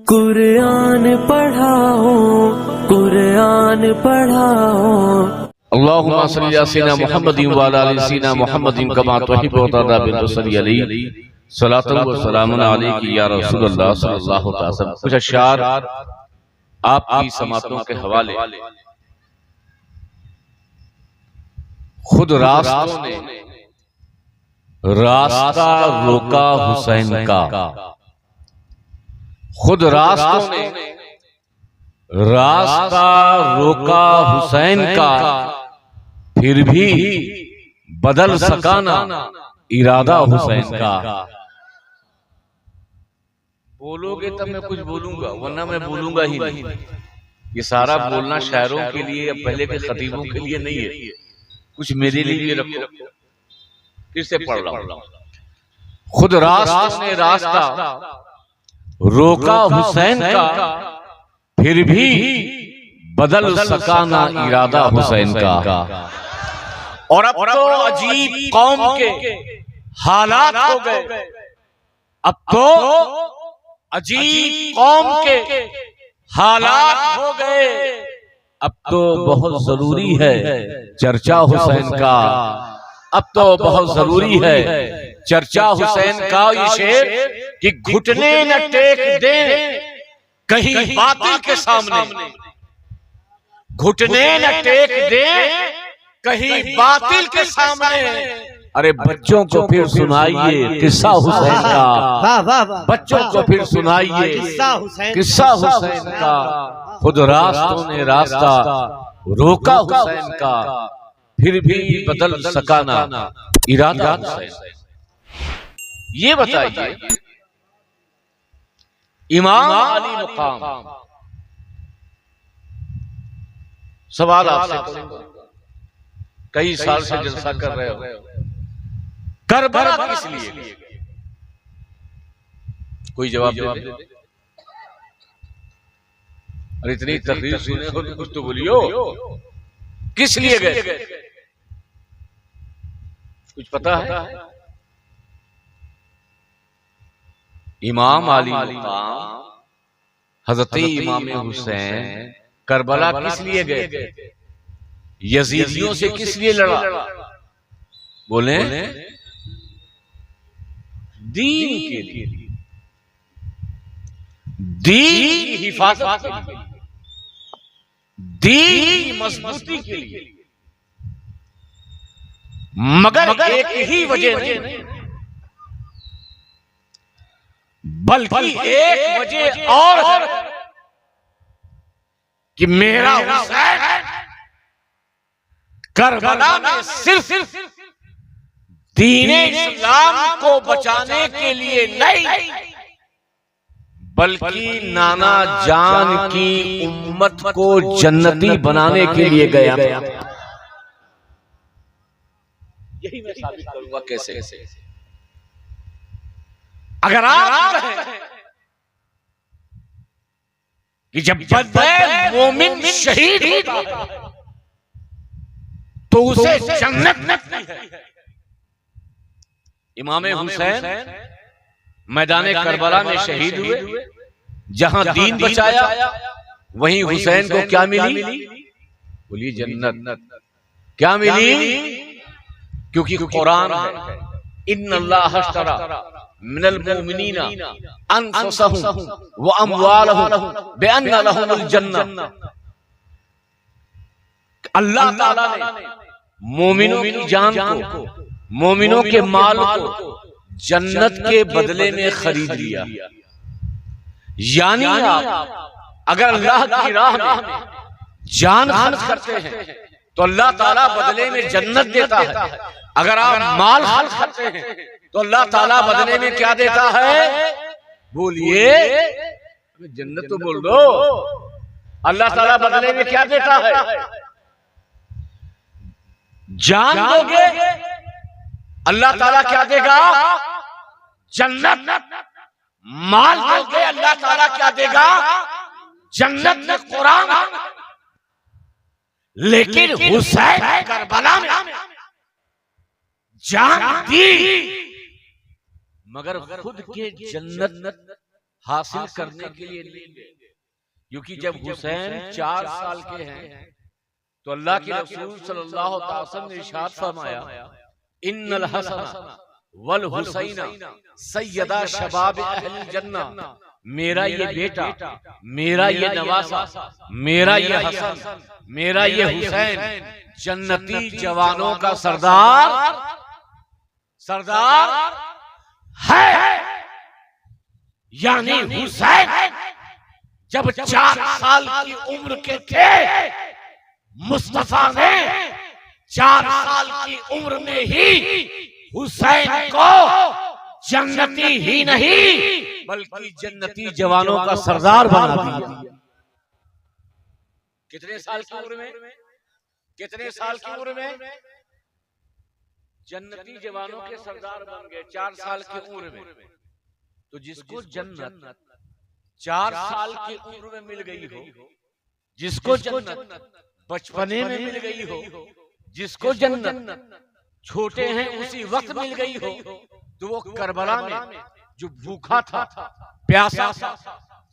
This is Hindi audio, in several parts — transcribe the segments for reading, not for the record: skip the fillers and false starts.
कुरान पढ़ाओ, कुरान पढ़ाओ। अल्लाहुम्मा सल्ली अला सय्यिदिना मुहम्मदिन व अला आलि सय्यिदिना मुहम्मदिन कमा तुहिब्बु व तर्दा बितसल्ली अलैहि सलातु व सलामुन अलैका या रसूलल्लाह सल्लल्लाहु अलैहि वसल्लम। कुछ अशआर आपकी समातों के हवाले। खुद रास्तों ने रास्ता रोका हुसैन का, खुद रास्तों ने रास्ता रोका हुसैन का, फिर भी बदल सका ना इरादा हुसैन का। बोलोगे तब मैं कुछ बोलूंगा, वरना मैं बोलूंगा ही नहीं। ये सारा बोलना शायरों के लिए या पहले के खतीबों के लिए नहीं है, कुछ मेरे लिए भी रखो। फिर से पढ़ रहा हूं। खुद रास्तों ने रास्ता रोका हुसैन का, फिर भी बदल सका ना इरादा हुसैन का। और अब तो अजीब कौम के हालात हो गए, अब तो अजीब कौम के हालात हो गए। अब तो बहुत जरूरी है चर्चा हुसैन का, अब तो बहुत जरूरी है चर्चा हुसैन का। ये शेर कि घुटने न टेक दे कहीं बातिल के सामने, घुटने न टेक दे कहीं बातिल के सामने। अरे बच्चों को फिर सुनाइए किस्सा हुसैन का, बच्चों को फिर सुनाइए किस्सा हुसैन का। खुद रास्तों ने रास्ता रोका हुसैन का, फिर भी बदल सका ना इरादा हुसैन। ये बताइए इमाम अली मुकाम, सवाल आपसे करूंगा, कई साल से जलसा कर रहे हो, करबला किस लिए? कोई जवाब दे। अरे इतनी तकरीर सुने हो तो कुछ तो बोलियो, किस लिए गए? कुछ पता है? इमाम अली मुकाम हजरत इमाम हुसैन करबला किस लिए गए? यजीदियों से किस लिए लड़ा? बोले दीन के लिए, दीन की हिफाजत के लिए, दीन की मजबूती के लिए। मगर एक ही वजह नहीं, बल्कि एक वजह और है कि मेरा हुसैन करबला में सिर्फ दीने इस्लाम को बचाने के लिए नहीं, बल्कि नाना जान की उम्मत को जन्नती बनाने के लिए गया। यही मैं साबित करूंगा कैसे। अगर आप कहें कि जब बदर मोमिन शहीद होता है तो उसे जन्नत मिलती है, इमाम हुसैन मैदान करबला में शहीद हुए, जहां दीन बचाया, वहीं हुसैन को क्या मिली? बोलिए जन्नत। क्या मिली? क्योंकि कुरान है, इन्नल्लाह अश्तरा मिनल मुमिनीना अनफुसहुम व अमवालहुम बिअन्न लहुमुल जन्नह। अल्लाह ताला ने मोमिनों की जान को, मोमिनों के माल को जन्नत के बदले में खरीद लिया। यानी आप अगर अल्लाह की राह में जान खर्च करते हैं तो अल्लाह ताला बदले में जन्नत देता है। अगर आप माल खर्च करते हैं तो अल्लाह ताला बदले में क्या देता है? बोलिए, जन्नत तो बोल दो। अल्लाह ताला बदले में क्या देता है? जान दोगे, अल्लाह ताला क्या देगा? जन्नत। माल दोगे, अल्लाह ताला क्या देगा? जन्नत में कुरान। लेकिन हुसैन करबला में जान दी, मगर खुद के जन्नत हासिल करने के लिए नहीं गए, क्योंकि जब हुसैन 4 साल के हैं तो अल्लाह के रसूल सल्लल्लाहु अलैहि वसल्लम ने इरशाद फरमाया, इन्नल हसन वल हुसैना सैयदा शबाब अहल जन्ना, मेरा ये बेटा, मेरा ये नवासा, मेरा ये हसन, मेरा ये हुसैन जन्नती जवानों का सरदार है। यानी हुसैन जब 4 साल की उम्र के थे, मुस्तफा ने 4 साल की उम्र में ही हुसैन को जन्नती ही नहीं बल्कि जन्नती जवानों का सरदार बना दिया। कितने साल की उम्र में? कितने साल की उम्र में जन्नती जवानों के सरदार बन गए? 4 साल की उम्र में। तो जिसको जन्नत 4 साल की उम्र में मिल गई हो, जिसको जन्नत बचपने में मिल गई हो, जिसको जन्नत छोटे हैं उसी वक्त मिल गई हो, तो वो करबला में जो भूखा था, प्यासा था,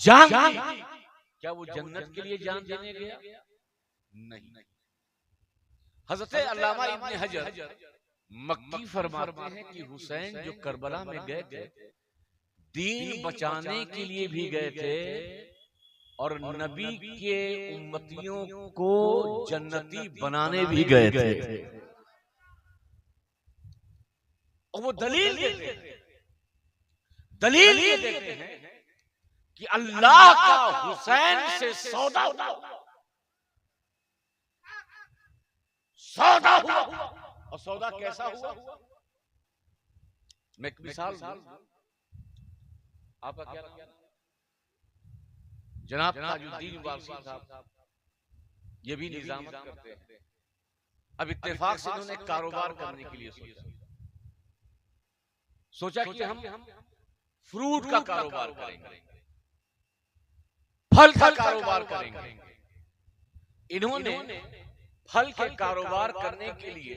जान दी, क्या वो जन्नत के लिए जान देने गया? नहीं। हजरत अल्लामा इब्न हजर मक्की फरमाते हैं कि हुसैन जो करबला में गए थे, दीन बचाने के लिए भी गए थे और नबी के उम्मतियों को जन्नती बनाने भी गए थे। और वो दलील ये देते हैं कि अल्लाह का हुसैन से सौदा हुआ। और सौदा कैसा हुआ? मैं एक मिसाल आपका क्या जनाब ताजुद्दीन वारसी साहब ये भी निजामत करते हैं। अब इत्तेफाक से उन्होंने कारोबार करने के लिए सोचा कि हम फ्रूट का कारोबार करेंगे, फल का कारोबार करेंगे। इन्होंने फल के कारोबार करने के लिए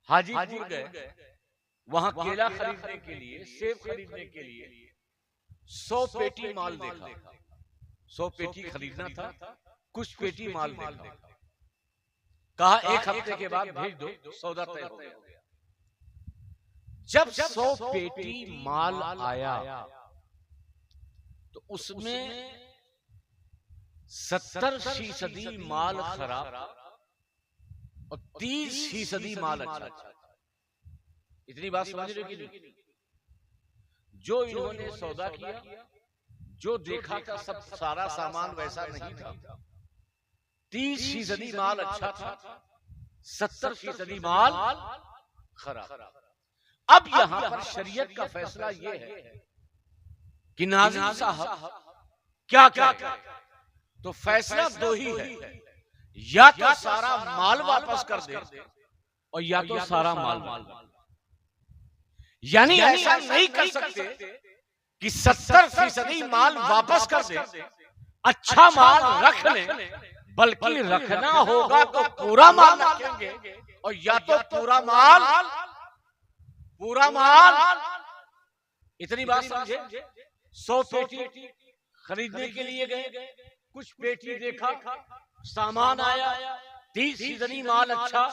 हाजीपुर गए, वहां केला खरीदने के लिए, सेब खरीदने के लिए 100 पेटी माल देखा। 100 पेटी खरीदना था, कुछ पेटी माल देखा, कहा 1 हफ्ते के बाद भेज दो, सौदा तय हो गया। जब 100 पेटी माल आया तो उसमें 70% माल खराब और 30% माल अच्छा। इतनी बात समझ रहे कि नहीं? जो इन्होंने सौदा किया, जो देखा था, सब सारा सामान वैसा नहीं था। 30% माल अच्छा था, 70% माल खराब। अब यहां पर शरीयत का फैसला यह है कि नाज़िम साहब क्या करें? तो फैसला 2 ही है, या तो सारा माल वापस कर दे और या तो सारा माल। यानी ऐसा नहीं कर सकते कि 70% माल वापस कर दे, अच्छा माल रख लें, बल्कि रखना होगा तो पूरा माल रखेंगे और या तो पूरा माल। इतनी बात समझे? 100 पेटी खरीदने के लिए गए, कुछ पेटी देखा, सामान आया, 30% माल अच्छा,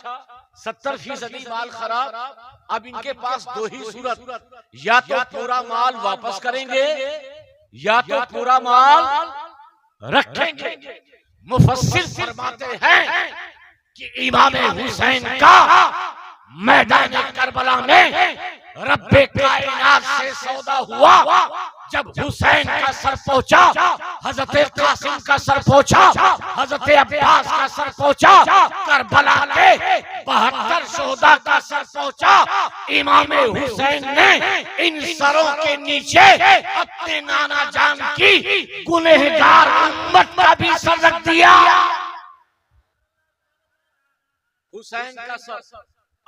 70% माल खराब। अब इनके पास 2 ही सूरत, या तो पूरा माल वापस करेंगे या तो पूरा माल रखेंगे। मुफस्सिर फरमाते हैं कि इमाम हुसैन का मैदान करबला में रब्बे कायनात से सौदा हुआ। जब हुसैन का सर पहुंचा, हजरत कासिम का सर पहुंचा, हजरत अब्बास का सर पहुंचा, करबला के 72 शोहदा का सर पहुंचा। इमाम हुसैन ने इन सरों के नीचे अपने नाना जान की गुनहगार उम्मत का भी सर रख दिया। हुसैन का सर,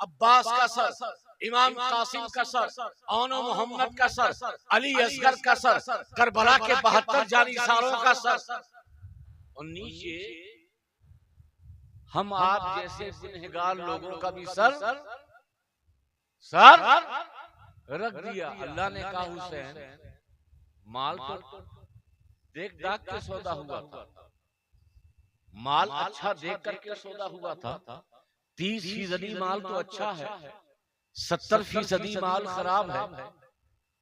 अब्बास का सर, इमाम कासिम का सर, औनो मोहम्मद का सर, अली असगर का सर, करबला के 72 जानिसारों का सर, और नीचे हम आप जैसे गुनहगार लोगों का भी सर रख दिया। अल्लाह ने कहा हुसैन माल तो देख दाग के सौदा हुआ था, माल अच्छा देख करके सौदा हुआ था। 30% माल तो अच्छा है, 70% माल खराब है।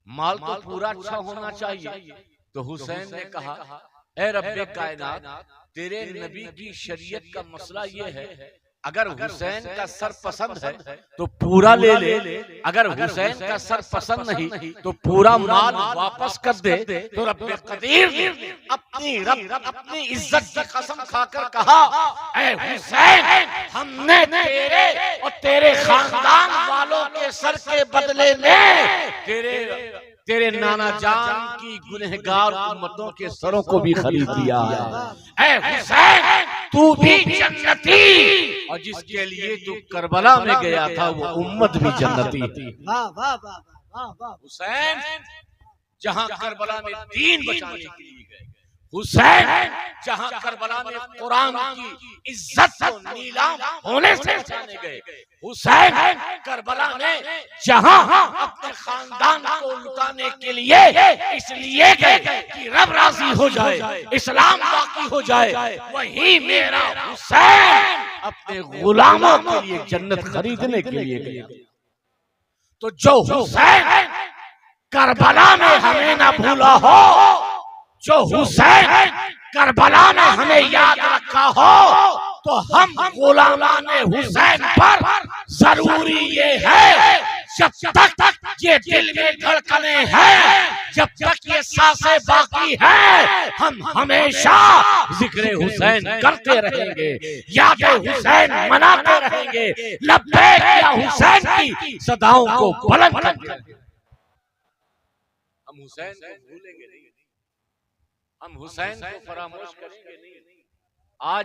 माल तो पूरा अच्छा होना चाहिए। तो हुसैन ने कहा, ए रब्बे कायनात, तेरे नबी की शरीयत का मसला ये है, अगर हुसैन का सर पसंद है तो पूरा ले ले, अगर हुसैन का सर पसंद नहीं तो पूरा माल वापस कर दे। तो रब्बे कदीर अपनी इज्जत की कसम खाकर कहा, ए हुसैन, हमने तेरे और तेरे खानदान वालों के सर के बदले में तेरे नाना जान की गुनहगार उम्मतों के सरों को भी खरीद लिया है। ए हुसैन, तू भी जन्नती, और जिसके लिए तू करबला में गया था वो उम्मत भी जन्नती थी। हुसैन जहां करबला में दीन बचाने के लिए गए, हुसैन जहां करबला में कुरान की इज्जत को नीलाम होने से बचाने गए, हुसैन करबला में जहां अपने खानदान को लुटाने के लिए इसलिए गए कि रब राजी हो जाए, इस्लाम बाकी हो जाए, वही मेरा हुसैन अपने गुलामों के लिए जन्नत खरीदने के लिए गया। तो जो हुसैन करबला में हमें ना भूला हो, जो हुसैन करबला में हमें याद रखा हो, तो हम गुलामाने हुसैन पर जरूरी ये है, जब तक ये दिल में धड़कने हैं, जब तक ये सांसें बाकी हैं, हम हमेशा जिक्र हुसैन करते रहेंगे, याद हुसैन मनाते रहेंगे, लब्बैक या हुसैन की सदाओं को बुलंद करेंगे। हम हुसैन को भूलेंगे नहीं, हम हुसैन को फरामोश करेंगे नहीं। आज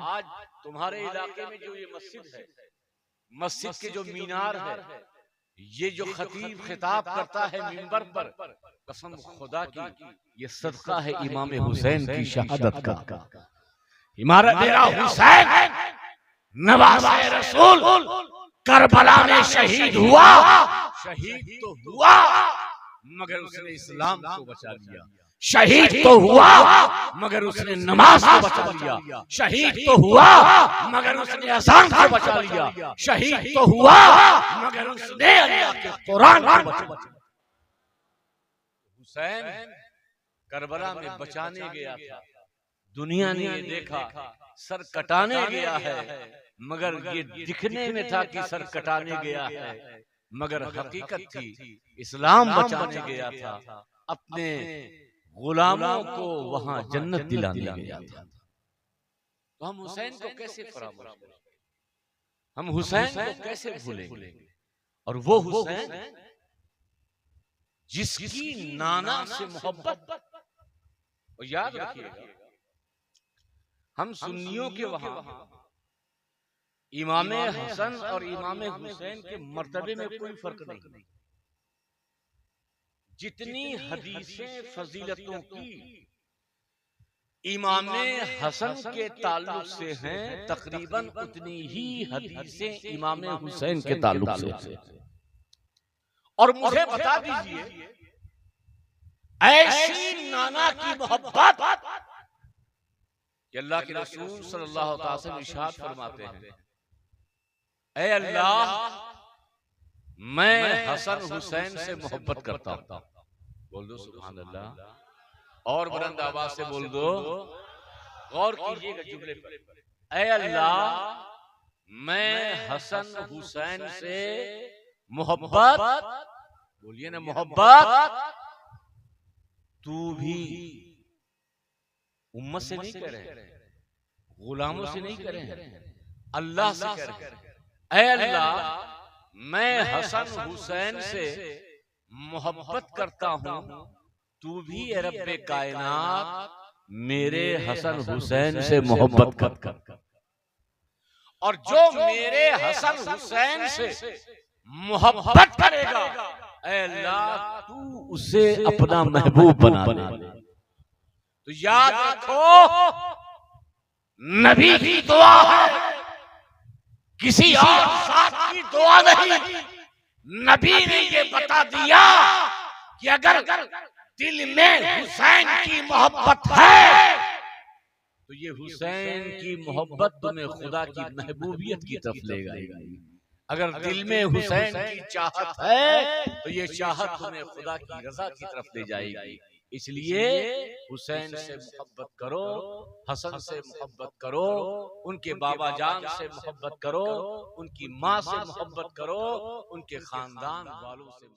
तुम्हारे इलाके में जो ये मस्जिद है, मस्जिद के जो मीनार है, ये जो खतीब खिताब करता है मिंबर पर, कसम खुदा की ये सदका है इमाम हुसैन की शहादत का। मेरा हुसैन नवाज़े रसूल करबला में शहीद हुआ, शहीद तो हुआ मगर उसने इस्लाम को बचा लिया, शहीद तो हुआ मगर उसने नमाज को बचा लिया, शहीद तो हुआ मगर उसने अज़ान को बचा लिया, शहीद तो हुआ मगर उसने अल्लाह के कुरान को बचा लिया। हुसैन करबला में बचाने गया था, दुनिया ने ये देखा सर कटाने गया है, मगर ये दिखने में था कि सर कटाने गया है, मगर हकीकत थी इस्लाम बचाने गया था, अपने गुलामों को वहां जन्नत दिलाने गया था। तो हम हुसैन को कैसे फरामोश करेंगे, हम हुसैन को कैसे भूलेंगे? और वो हुसैन जिसकी नाना से मोहब्बत, और याद रखिएगा हम सुन्नियों के वहां इमाम हसन और इमाम हुसैन के मर्तबे में कोई फर्क नहीं। जितनी हदीसें फजीलतों की इमाम हसन के ताल्लुक से हैं, तकरीबन उतनी ही हदीसें इमाम हुसैन के ताल्लुक से। और मुझे बता दीजिए, ऐसी नाना की मोहब्बत अल्लाह के रसूल सल्लल्लाहु अलैहि वसल्लम इरशाद फरमाते हैं, ऐ अल्लाह, मैं हसन हुसैन से मोहब्बत करता हूं। बोल दो सुभान अल्लाह, और बुलंद आवाज से बोल दो। गौर कीजिएगा जुमले पर, ऐ अल्लाह, मैं हसन हुसैन से मोहब्बत, बोलिए ना मोहब्बत, तू भी उम्मत से नहीं कर रहे, गुलामों से नहीं कर रहे, अल्लाह से कर रहे। ऐ अल्लाह, मैं हसन हुसैन से मोहब्बत करता हूं, तू भी ए रब्बे कायनात मेरे हसन हुसैन से मोहब्बत कर। और जो मेरे हसन हुसैन से मोहब्बत करेगा, ऐ अल्लाह तू उसे अपना महबूब बना ले। तो याद रखो, नबी की दुआ है, किसी और साथ की दुआ नहीं। नबी ने ये बता दिया कि अगर दिल में हुसैन की मोहब्बत है तो ये हुसैन की मोहब्बत तुम्हें खुदा की महबूबियत की तरफ ले जाएगी। अगर दिल में हुसैन की चाहत है तो ये चाहत तुम्हें खुदा की रजा की तरफ ले जाएगी। इसलिए हुसैन से मोहब्बत करो, हसन से मोहब्बत करो, उनके बाबा जान से मोहब्बत करो, उनकी माँ से मोहब्बत करो, उनके खानदान वालों से